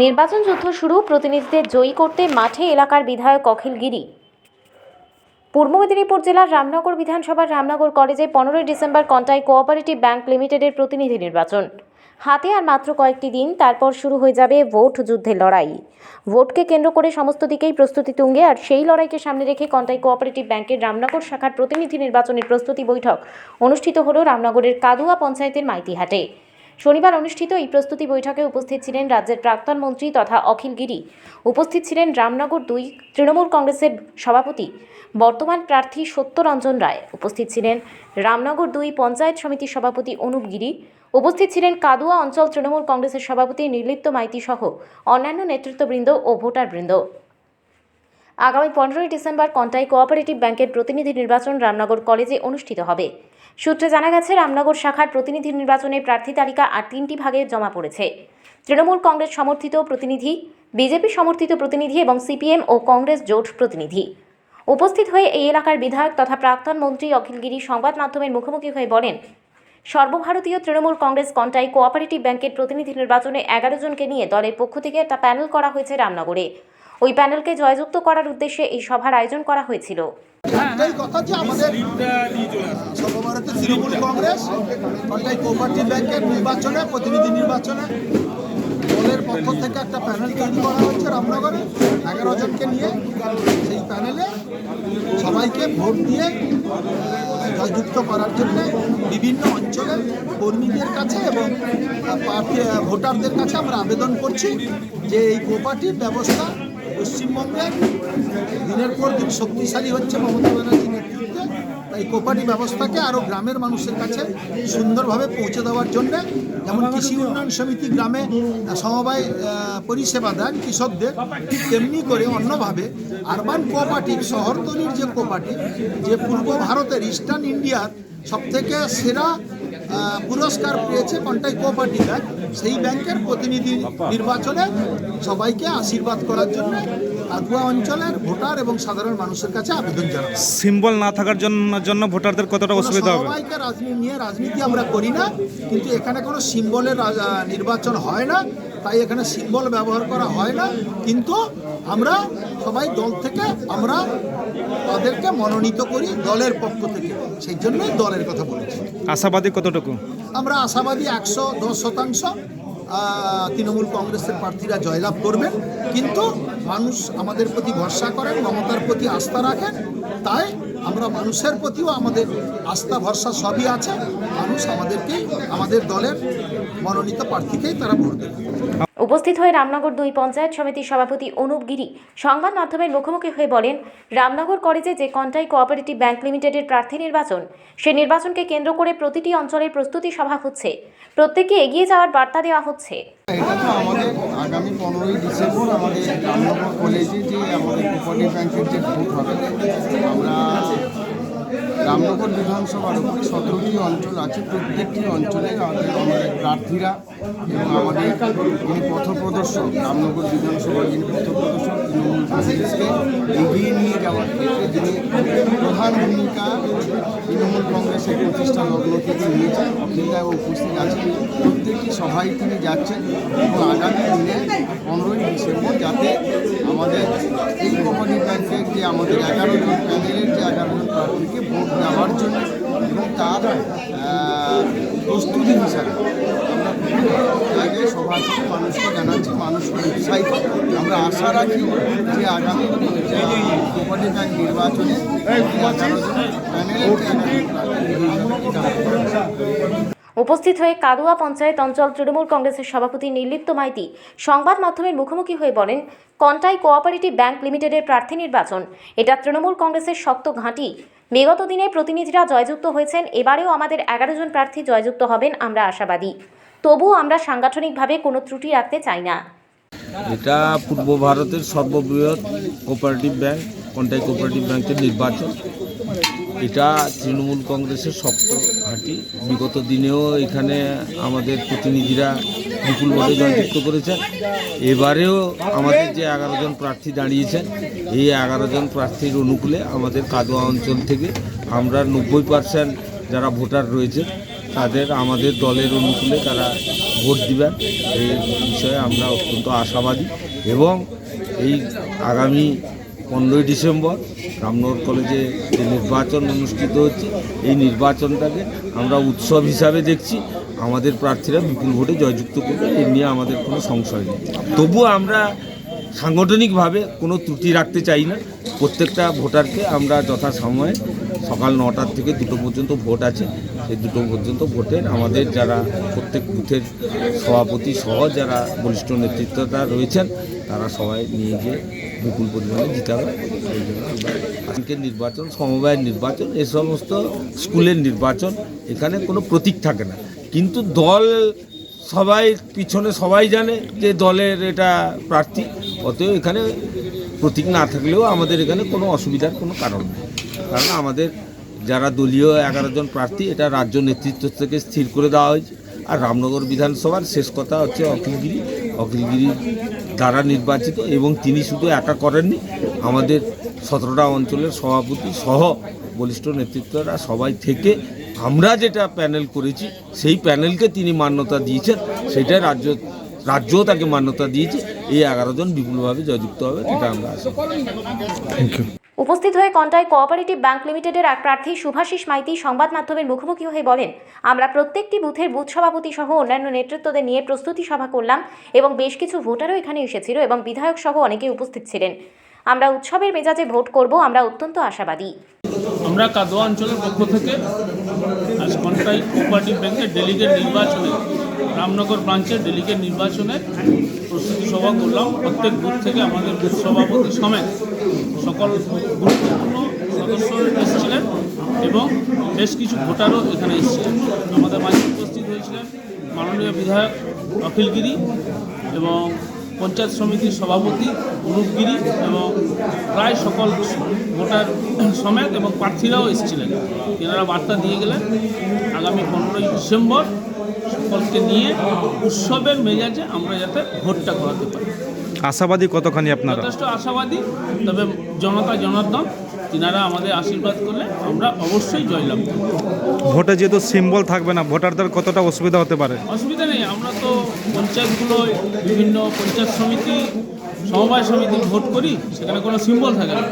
নির্বাচন যুদ্ধ শুরু, প্রতিনিধিদের জয়ী করতে মাঠে এলাকার বিধায়ক অখিল গিরি। পূর্ব মেদিনীপুর জেলার রামনগর বিধানসভার রামনগর কলেজে 15 ডিসেম্বর কন্টাই কোঅপারেটিভ ব্যাংক লিমিটেডের প্রতিনিধি নির্বাচন। হাতে আর মাত্র কয়েকটি দিন, তারপর শুরু হয়ে যাবে ভোট যুদ্ধের লড়াই। ভোটকে কেন্দ্র করে সমস্ত দিকেই প্রস্তুতি তুঙ্গে, আর সেই লড়াইকে সামনে রেখে কন্টাই কোঅপারেটিভ ব্যাংকের রামনগর শাখার প্রতিনিধি নির্বাচনের প্রস্তুতি বৈঠক অনুষ্ঠিত হল রামনগরের কাদুয়া পঞ্চায়েতের মাইতিহাটে। শনিবার অনুষ্ঠিত এই প্রস্তুতি বৈঠকে উপস্থিত ছিলেন রাজ্যের প্রাক্তন মন্ত্রী তথা অখিল গিরি। উপস্থিত ছিলেন রামনগর 2 তৃণমূল কংগ্রেসের সভাপতি বর্তমান প্রার্থী সত্যরঞ্জন রায়। উপস্থিত ছিলেন রামনগর 2 পঞ্চায়েত সমিতির সভাপতি অনুপ গিরি। উপস্থিত ছিলেন কাদুয়া অঞ্চল তৃণমূল কংগ্রেসের সভাপতি নির্লিপ্ত মাইতি সহ অন্যান্য নেতৃত্ববৃন্দ ও ভোটারবৃন্দ। আগামী 15 ডিসেম্বর কন্টাই কোঅপারেটিভ ব্যাংকের প্রতিনিধি নির্বাচন রামনগর কলেজে অনুষ্ঠিত হবে। সূত্রে জানা গেছে, রামনগর শাখার প্রতিনিধি নির্বাচনে প্রার্থী তালিকা আর 3টি ভাগে জমা পড়েছে। তৃণমূল কংগ্রেস সমর্থিত প্রতিনিধি, বিজেপি সমর্থিত প্রতিনিধি এবং সিপিএম ও কংগ্রেস জোট প্রতিনিধি। উপস্থিত হয়ে এই এলাকার বিধায়ক তথা প্রাক্তন মন্ত্রী অখিল গিরি সংবাদ মাধ্যমের মুখোমুখি হয়ে বলেন, সর্বভারতীয় তৃণমূল কংগ্রেস কন্টাই কোঅপারেটিভ ব্যাংকের প্রতিনিধি নির্বাচনে 11 জনকে নিয়ে দলের পক্ষ থেকে একটা প্যানেল করা হয়েছে রামনগরে। ওই প্যানেলকে জয়যুক্ত করার উদ্দেশ্যে এই সভার আয়োজন করা হয়েছিল। একটাই কথা যে আমাদের সর্বভারতীয় তৃণমূল কংগ্রেস কন্টাই কোঅপারেটিভ ব্যাংকের নির্বাচনে, প্রতিনিধি নির্বাচনে দলের পক্ষ থেকে একটা প্যানেল তৈরি করা হচ্ছে রামনগরে 11 জনকে নিয়ে। সেই প্যানেলে সবাইকে ভোট দিয়ে জয়যুক্ত করার জন্য বিভিন্ন অঞ্চলের কর্মীদের কাছে এবং ভোটারদের কাছে আমরা আবেদন করছি যে এই কোঅপারেটিভ ব্যবস্থা পশ্চিমবঙ্গের দিনের পর দিন শক্তিশালী হচ্ছে মমতা ব্যানার্জির নেতৃত্বে। তাই কোঅপারেটিভ ব্যবস্থাকে আরও গ্রামের মানুষের কাছে সুন্দরভাবে পৌঁছে দেওয়ার জন্য, যেমন কৃষি উন্নয়ন সমিতি গ্রামে সমবায় পরিষেবা দেন কৃষকদের, ঠিক তেমনি করে অন্যভাবে আরবান কোঅপারেটিভ, শহরতলির যে কোঅপারেটিভ, যে পূর্ব ভারতের ইস্টার্ন ইন্ডিয়ার সবথেকে সেরা পুরস্কার পেয়েছে কন্টাই কোঅপারেটিভ ব্যাংক, সেই ব্যাংকের প্রতিনিধি নির্বাচনে সবাইকে আশীর্বাদ করার জন্য কাদুয়া অঞ্চলের ভোটার এবং সাধারণ মানুষের কাছে আবেদন জানাই। সিম্বল না থাকার জন্য ভোটারদের কতটা অসুবিধা হবে? সবাইকে রাজনীতি আমরা করি না, কিন্তু এখানে কোনো সিম্বলের নির্বাচন হয় না, তাই এখানে সিম্বল ব্যবহার করা হয় না। কিন্তু আমরা সবাই দল থেকে আমরা তাদেরকে মনোনীত করি দলের পক্ষ থেকে, সেই জন্যই দলের কথা বলেছি। আশাবাদী কতটুকু? আমরা আশাবাদী 110% তৃণমূল কংগ্রেসের প্রার্থীরা জয়লাভ করবেন, কিন্তু মানুষ আমাদের প্রতি ভরসা করেন, মমতার প্রতি আস্থা রাখেন, তাই আমরা মানুষের প্রতিও আমাদের আস্থা ভরসা সবই আছে। মানুষ আমাদেরকেই, আমাদের দলের মনোনীত প্রার্থীকেই তারা ভোট দেবে। উপস্থিত হয়ে রামনগর 2 পঞ্চায়েত সমিতির সভাপতি অনুপ গিরি সংবাদ মাধ্যমের মুখোমুখি হয়ে বলেন, রামনগর কলেজে যে কন্টাই কোঅপারেটিভ ব্যাংক লিমিটেডের প্রার্থী নির্বাচন, সেই নির্বাচনকে কেন্দ্র করে প্রতিটি অঞ্চলের প্রস্তুতি সভা হচ্ছে, প্রত্যেককে এগিয়ে যাওয়ার বার্তা দেওয়া হচ্ছে। এটা তো আমাদের আগামী 15 ডিসেম্বর আমাদের রামনগর কলেজে যে আমাদের কোঅপারেটিভ ব্যাংকের যে ভোট হবে, আমরা রামনগর বিধানসভার উপরে 17টি অঞ্চল আছে, প্রত্যেকটি অঞ্চলে আমাদের প্রার্থীরা এবং আমাদের যিনি পথপ্রদর্শক, রামনগর বিধানসভার যিনি পথপ্রদর্শক তৃণমূল কংগ্রেসকে এগিয়ে নিয়ে যাওয়ার ক্ষেত্রে যিনি প্রধান ভূমিকা তৃণমূল কংগ্রেসের প্রতিষ্ঠা লগ্ন থেকে নিয়েছেন, অখিলদাও উপস্থিত আছেন। প্রত্যেকটি সভায় তিনি যাচ্ছেন এবং আগামী দিনে 15 ডিসেম্বর যাতে আমাদের এই কোঅপারেটিভ ব্যাংকের যে আমাদের 11 জন প্যানেলের যে 11 জন প্রার্থীকে ভোট দেওয়ার জন্য এবং তার প্রস্তুতি হিসাবে আমরা বিভিন্ন জায়গায় সভা থেকে মানুষকে জানাচ্ছি, মানুষকে উৎসাহিত। আমরা আশা রাখি যে আগামী কোঅপারেটিভ ব্যাংক নির্বাচনে 11 জন প্যানেলের উপস্থিত হয়ে কাদুয়া পঞ্চায়েত অঞ্চল তৃণমূল কংগ্রেসের সভাপতি নির্লিপ্ত মাইতি সংবাদ মাধ্যমের মুখোমুখি হয়ে বলেন, কন্টাই কোঅপারেটিভ ব্যাংক লিমিটেডের প্রার্থী নির্বাচন, এটা তৃণমূল কংগ্রেসের শক্ত ঘাঁটি। বিগত দিনে প্রতিনিধিরা জয়যুক্ত হয়েছেন, এবারেও আমাদের 11 জন প্রার্থী জয়যুক্ত হবেন, আমরা আশাবাদী। তবুও আমরা সাংগঠনিকভাবে কোনো ত্রুটি রাখতে চাই না। এটা পূর্ব ভারতের সর্ববৃহৎ কোঅপারেটিভ ব্যাংক কন্টাই কোঅপারেটিভ ব্যাংকের নির্বাচন। এটা তৃণমূল কংগ্রেসের শক্ত ঘাঁটি। বিগত দিনেও এখানে আমাদের প্রতিনিধিরা বিপুল ভোটে জয়যুক্ত করেছেন। এবারেও আমাদের যে 11 জন প্রার্থী দাঁড়িয়েছেন, এই 11 জন প্রার্থীর অনুকূলে আমাদের কাদুয়া অঞ্চল থেকে আমরা 90% যারা ভোটার রয়েছে তাদের আমাদের দলের অনুকূলে তারা ভোট দিবেন এই বিষয়ে আমরা অত্যন্ত আশাবাদী এবং এই আগামী 15ই ডিসেম্বর রামনগর কলেজে যে নির্বাচন অনুষ্ঠিত হচ্ছে এই নির্বাচনটাকে আমরা উৎসব হিসাবে দেখছি। আমাদের প্রার্থীরা বিপুল ভোটে জয়যুক্ত করবে, এ নিয়ে আমাদের কোনো সংশয় নেই। তবুও আমরা সাংগঠনিকভাবে কোনো ত্রুটি রাখতে চাই না। প্রত্যেকটা ভোটারকে আমরা যথাসময়ে সকাল 9টার থেকে 2টো পর্যন্ত ভোট আছে, সেই 2টো পর্যন্ত ভোটের আমাদের যারা প্রত্যেক বুথের সভাপতি সহ যারা বরিষ্ঠ নেতৃত্বতা রয়েছেন তারা সবাই নিয়ে গিয়ে বিপুল পরিমাণে জিতাবে। সেই জন্য আমরা আজকের নির্বাচন সমবায়ের নির্বাচন, এ সমস্ত স্কুলের নির্বাচন, এখানে কোনো প্রতীক থাকে না, কিন্তু দল সবাই পিছনে সবাই জানে যে দলের এটা প্রার্থী, অতএব এখানে প্রতীক না থাকলেও আমাদের এখানে কোনো অসুবিধার কোনো কারণ নেই। কারণ আমাদের যারা দলীয় 11 জন প্রার্থী এটা রাজ্য নেতৃত্ব থেকে স্থির করে দেওয়া হয়েছে। আর রামনগর বিধানসভার শেষ কথা হচ্ছে অখিলগিরি দ্বারা নির্বাচিত, এবং তিনি শুধু একা করেননি, আমাদের 17টা অঞ্চলের সভাপতি সহ বলিষ্ঠ নেতৃত্বরা সবাই থেকে আমরা যেটা প্যানেল করেছি সেই প্যানেলকে তিনি মান্যতা দিয়েছেন, সেটা রাজ্যও তাকে মান্যতা দিয়েছে। এই 11 জন বিপুলভাবে জয়যুক্ত হবে, এটা আমরা আশা করি। Thank you. উপস্থিত হয়ে কন্টাই কোঅপারেটিভ ব্যাংক লিমিটেডের এক প্রার্থী শুভাশিস মাইতি সংবাদ মাধ্যমের মুখোমুখি হয়ে বলেন, আমরা প্রত্যেকটি বুথের বুথ সভাপতি সহ অন্যান্য নেতৃত্বদের নিয়ে প্রস্তুতি সভা করলাম এবং বেশ কিছু ভোটারও এখানে এসেছিল এবং বিধায়ক সহ অনেকেই উপস্থিত ছিলেন। আমরা উৎসবের মেজাজে ভোট করব, আমরা অত্যন্ত আশাবাদী। আমরা কাদোয়া অঞ্চলের পক্ষ থেকে আজ কন্টাই কোঅপারেটিভ ব্যাংকের ডেলিগেট নির্বাচনে, রামনগর ব্রাঞ্চের ডেলিগেট নির্বাচনে প্রস্তুতি সভা করলাম। প্রত্যেক বুথ থেকে আমাদের বুথ সভাপতি সমেত সকল গুরুত্বপূর্ণ সদস্য এসেছিলেন এবং বেশ কিছু ভোটারও এখানে এসেছিলেন। আমাদের মাঝে উপস্থিত হয়েছিলেন মাননীয় বিধায়ক অখিলগিরি এবং পঞ্চায়েত সমিতির সভাপতি অনুপগিরি এবং প্রায় সকল ভোটার সমেত এবং প্রার্থীরাও এসেছিলেন। তেনারা বার্তা দিয়ে গেলেন আগামী 15ই ডিসেম্বর সকলকে নিয়ে উৎসবের মেজাজে আমরা যাতে ভোটটা করাতে পারি। আশাবাদী কতখানি আপনারা? যথেষ্ট আশাবাদী, তবে জনতা জনার্দন তিনারা আমাদের আশীর্বাদ করলে আমরা অবশ্যই জয়লাভ করব। ভোটে যেহেতু সিম্বল থাকবে না, ভোটারদের কতটা অসুবিধা হতে পারে? অসুবিধা নেই, আমরা তো পঞ্চায়েতগুলোয় বিভিন্ন পঞ্চায়েত সমিতি সমবায় সমিতি ভোট করি, সেখানে কোনো সিম্বল থাকে না।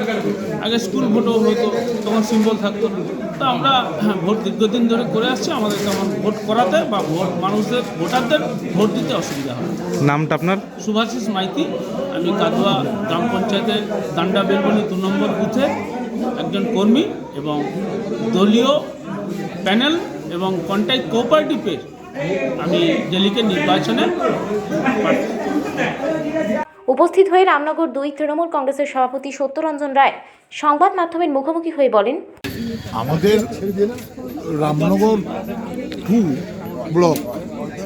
আগে স্কুল ভোটও হতো, তখন সিম্বল থাকতো না। তো আমরা ভোট দীর্ঘদিন ধরে করে আসছি, আমাদের তেমন ভোট করাতে বা মানুষদের ভোটারদের ভোট দিতে অসুবিধা হয়। নামটা আপনার? শুভাশিস মাইতি, আমি কাদোয়া গ্রাম পঞ্চায়েতের দান্ডা বেলবনি 2 নম্বর বুথে একজন কর্মী এবং দলীয় প্যানেল এবং কন্টাই কোঅপারেটিভের আমি ডেলিগেট নির্বাচনে প্রার্থী। উপস্থিত হয়ে রামনগর 2 তৃণমূল কংগ্রেসের সভাপতি সত্যরঞ্জন রায় সংবাদ মাধ্যমের মুখোমুখি হয়ে বলেন, আমাদের রামনগর 2 ব্লক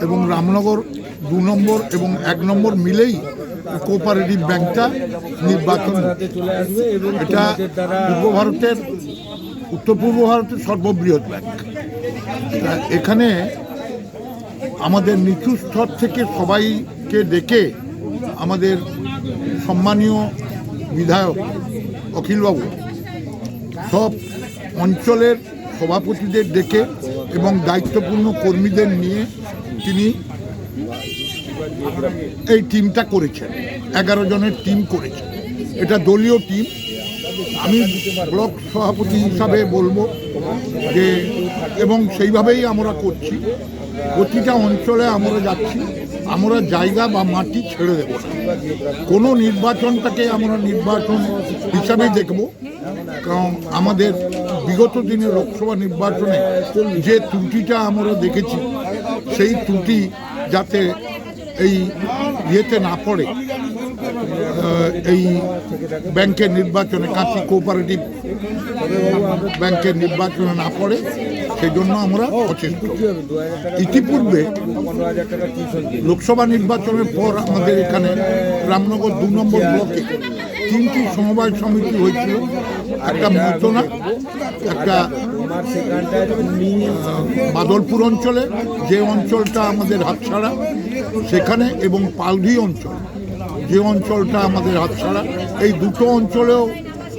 এবং রামনগর 2 নম্বর এবং 1 নম্বর মিলেই কোঅপারেটিভ ব্যাংকটা নির্বাচন। এটা উত্তর পূর্ব ভারতের সর্ববৃহৎ ব্যাংক। এখানে আমাদের নিচু স্তর থেকে সবাইকে ডেকে আমাদের সম্মানীয় বিধায়ক অখিলবাবু সব অঞ্চলের সভাপতিদের ডেকে এবং দায়িত্বপূর্ণ কর্মীদের নিয়ে তিনি এই টিমটা করেছেন। 11 জনের টিম করেছেন, এটা দলীয় টিম। আমি ব্লক সভাপতি হিসাবে বলবো যে, এবং সেইভাবেই আমরা করছি, প্রতিটা অঞ্চলে আমরা যাচ্ছি, আমরা জায়গা বা মাটি ছেড়ে দেব না। কোনো নির্বাচনটাকে আমরা নির্বাচন হিসাবেই দেখব, কারণ আমাদের বিগত দিনে লোকসভা নির্বাচনে যে ত্রুটিটা আমরা দেখেছি, সেই ত্রুটি যাতে এই ইয়েতে না পড়ে, এই ব্যাংকের নির্বাচনে, কাঁচি কোঅপারেটিভ ব্যাংকের নির্বাচনে না পড়ে, সেই জন্য আমরা সচেষ্ট। ইতিপূর্বে লোকসভা নির্বাচনের পর আমাদের এখানে রামনগর 2 নম্বর ব্লকে 3টি সমবায় সমিতি হয়েছিল। একটা মৈতনা, একটা বাদলপুর অঞ্চলে, যে অঞ্চলটা আমাদের হাতছাড়া সেখানে, এবং পালঘি অঞ্চল, যে অঞ্চলটা আমাদের হাতছাড়া। এই দুটো অঞ্চলেও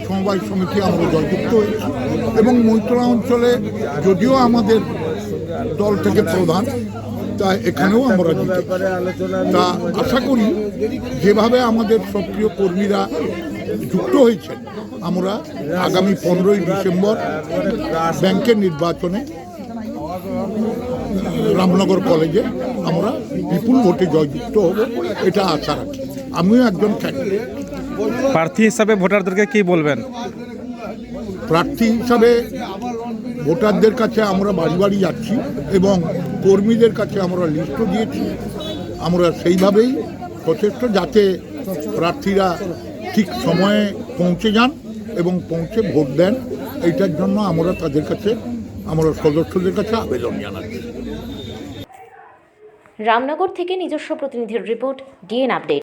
সমবায় সমিতি আমরা জয়যুক্ত হয়েছি। এবং মৈতনা অঞ্চলে যদিও আমাদের দল থেকে প্রধান, তা এখানেও আমরা জিতে তা আশা করি যেভাবে আমাদের সক্রিয় কর্মীরা যুক্ত হয়েছেন আমরা আগামী 15ই ডিসেম্বর ব্যাংকের নির্বাচনে রামনগর কলেজে আমরা বিপুল ভোটে জয়যুক্ত হব এটা আশা রাখি। আমিও একজন ক্যান্ডিডেট। প্রার্থী হিসাবে ভোটারদেরকে কি বলবেন? প্রার্থী হিসাবে ভোটারদের কাছে আমরা বাড়ি বাড়ি যাচ্ছি এবং কর্মীদের কাছে আমরা লিস্টও দিয়েছি। আমরা সেইভাবেই সচেষ্ট যাতে প্রার্থীরা ঠিক সময়ে পৌঁছে যান এবং পৌঁছে ভোট দেন, এইটার জন্য আমরা তাদের কাছে আমরা সদস্যদের কাছে আবেদন জানাচ্ছি। রামনগর থেকে নিজস্ব প্রতিনিধির রিপোর্ট, ডিএন আপডেট।